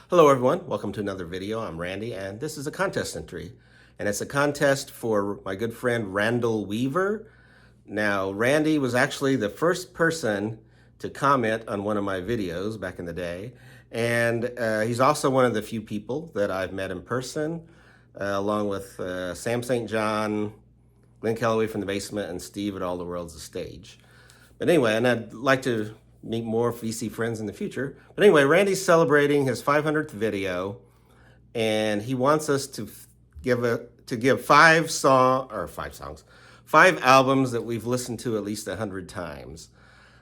Hello everyone, welcome to another video. I'm Randy and this is a contest entry. And it's a contest for my good friend Randall Weaver. Now Randy was actually the first person to comment on one of my videos back in the day. And he's also one of the few people that I've met in person, along with Sam St. John, Glenn Calloway from the Basement, and Steve at All the World's a Stage. But anyway, and I'd like to meet more VC friends in the future. But anyway, Randy's celebrating his 500th video, and he wants us to give five albums that we've listened to at least 100 times.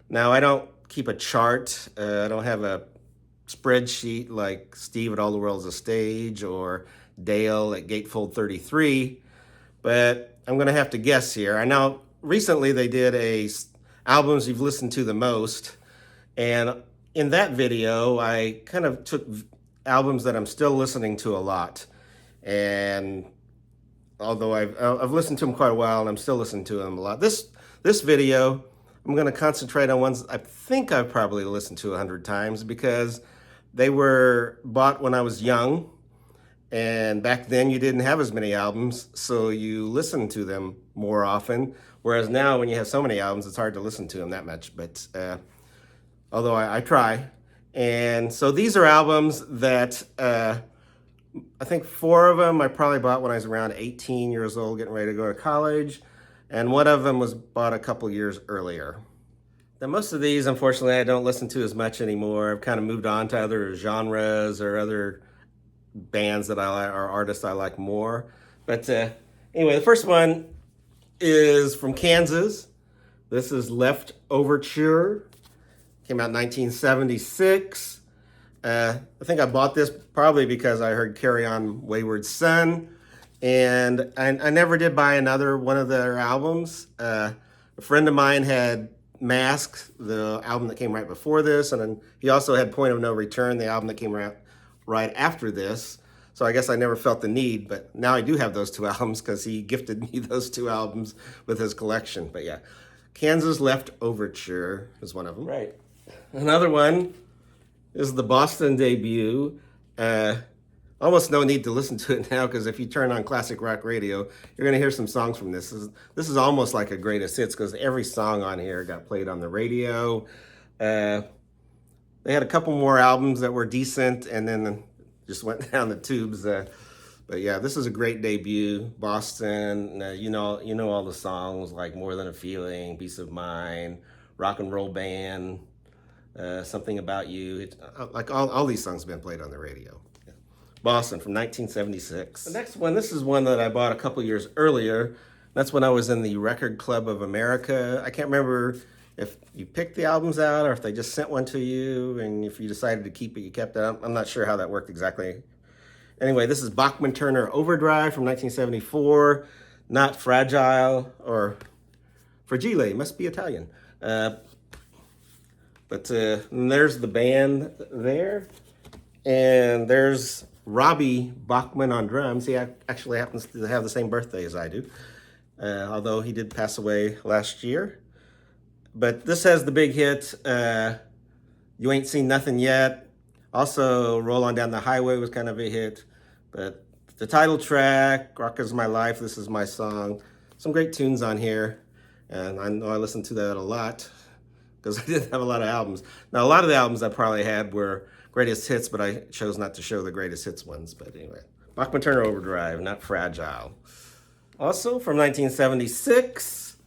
Now, I don't keep a chart. I don't have a spreadsheet like Steve at All the World's a Stage or Dale at Gatefold 33, but I'm going to have to guess here. I know recently they did albums you've listened to the most. And in that video, I kind of took albums that I'm still listening to a lot. And although I've listened to them quite a while and I'm still listening to them a lot. This video, I'm going to concentrate on ones I think I've probably listened to 100 times because they were bought when I was young. And back then you didn't have as many albums, so you listened to them more often. Whereas now when you have so many albums, it's hard to listen to them that much. But although I try. And so these are albums that I think 4 of them I probably bought when I was around 18 years old, getting ready to go to college. And one of them was bought a couple years earlier. Now, most of these, unfortunately, I don't listen to as much anymore. I've kind of moved on to other genres or other bands that I like, or artists I like more. But anyway, the first one is from Kansas. This is Left Overture. Came out in 1976. I think I bought this probably because I heard Carry On Wayward Son. And I never did buy another one of their albums. A friend of mine had Mask, the album that came right before this. And then he also had Point of No Return, the album that came right after this. So I guess I never felt the need, but now I do have those 2 albums because he gifted me those 2 albums with his collection. But yeah, Kansas Left Overture is one of them. Right. Another one is the Boston debut. Almost no need to listen to it now because if you turn on classic rock radio, you're going to hear some songs from this. This is almost like a greatest hits because every song on here got played on the radio. They had a couple more albums that were decent and then just went down the tubes. But yeah, this is a great debut. Boston, you know all the songs like More Than a Feeling, Peace of Mind, Rock and Roll Band, Something About You. Like all these songs have been played on the radio. Yeah. Boston from 1976. The next one, this is one that I bought a couple years earlier. That's when I was in the Record Club of America. I can't remember if you picked the albums out or if they just sent one to you, and if you decided to keep it, you kept it. I'm not sure how that worked exactly. Anyway, this is Bachman Turner Overdrive from 1974. Not Fragile, or Fragile, must be Italian. But there's the band there. And there's Robbie Bachman on drums. He actually happens to have the same birthday as I do, although he did pass away last year. But this has the big hit, You Ain't Seen Nothing Yet. Also, Roll On Down the Highway was kind of a hit. But the title track, Rock Is My Life, This Is My Song. Some great tunes on here. And I know I listened to that a lot because I didn't have a lot of albums. Now, a lot of the albums I probably had were greatest hits, but I chose not to show the greatest hits ones. But anyway, Bachman Turner Overdrive, Not Fragile. Also from 1976,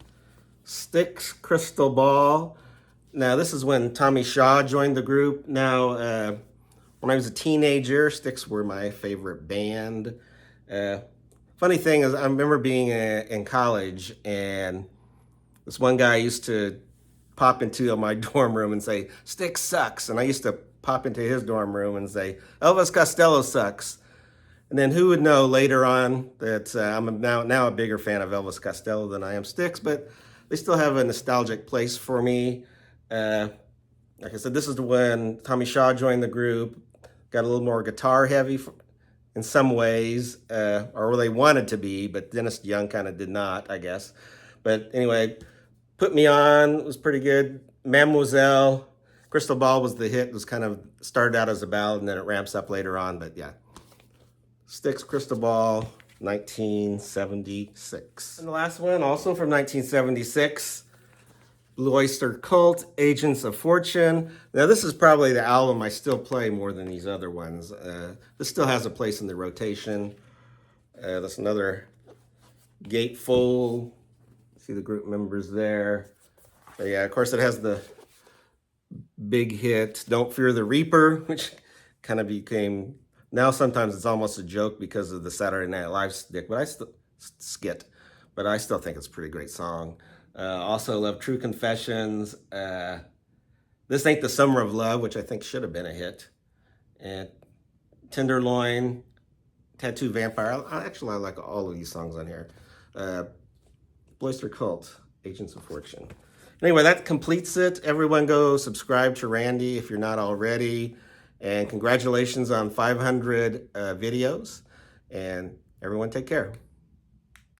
Styx, Crystal Ball. Now, this is when Tommy Shaw joined the group. Now, when I was a teenager, Styx were my favorite band. Funny thing is, I remember being in college, and this one guy used to pop into my dorm room and say, Styx sucks. And I used to pop into his dorm room and say, Elvis Costello sucks. And then who would know later on that I'm now a bigger fan of Elvis Costello than I am Styx, but they still have a nostalgic place for me. Like I said, this is when Tommy Shaw joined the group, got a little more guitar heavy in some ways, or they wanted to be, but Dennis Young kind of did not, I guess. But anyway, Put Me On was pretty good. Mademoiselle, Crystal Ball was the hit. It was kind of started out as a ballad and then it ramps up later on. But yeah, Styx, Crystal Ball, 1976. And the last one, also from 1976, Blue Oyster Cult, Agents of Fortune. Now this is probably the album I still play more than these other ones. This still has a place in the rotation. That's another gatefold. See the group members there. But yeah, of course it has the big hit, Don't Fear the Reaper, which kind of became, now sometimes it's almost a joke because of the Saturday Night Live skit, but I still think it's a pretty great song. Also love True Confessions. This Ain't the Summer of Love, which I think should have been a hit. And Tenderloin, Tattoo Vampire. I like all of these songs on here. Blue Oyster Cult, Agents of Fortune. Anyway, that completes it. Everyone go subscribe to Randy if you're not already. And congratulations on 500 videos. And everyone take care.